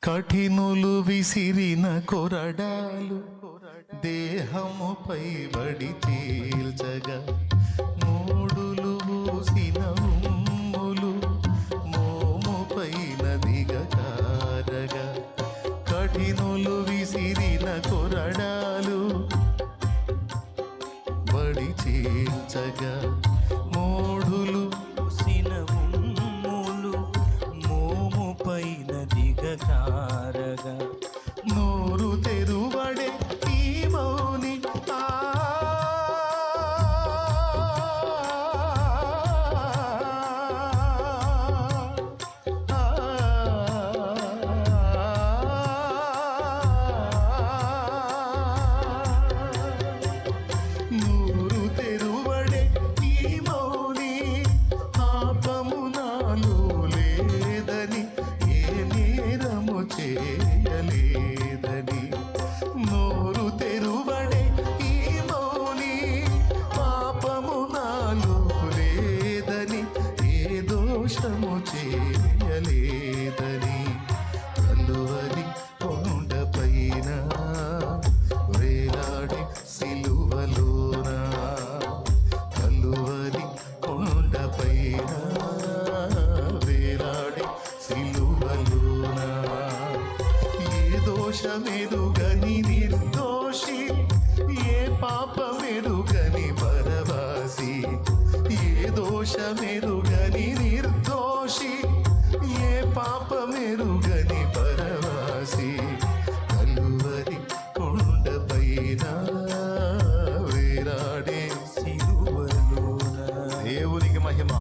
కఠినులు విసిరిన కొరడాలు దేహముపై బడి చీల్చగా, మూడులు పూసిన ఉమ్ములు మోముపైన దిగకారగా. కఠినులు విసిరిన కొరడాలు బడి చీల్చగా, మూడులు పూసిన ఉమ్ములు మోముపైన దిగకారగా. నోరు తెరువడే ఈ మౌని నోరు తెరువడే ఈ మౌని, పాపము నాలో లేదని, ఏ నేరము చేయలేదని. నోరు తెరువడే ఈ మౌని, పాపము నాలో లేదని, ఏ దోషము చేయలేదని. కలువరి కొండపైన వేలాడే సిలువలోన, కలువరి కొండపైన వేలాడే సిలువలోన, ఏ దోషమేదో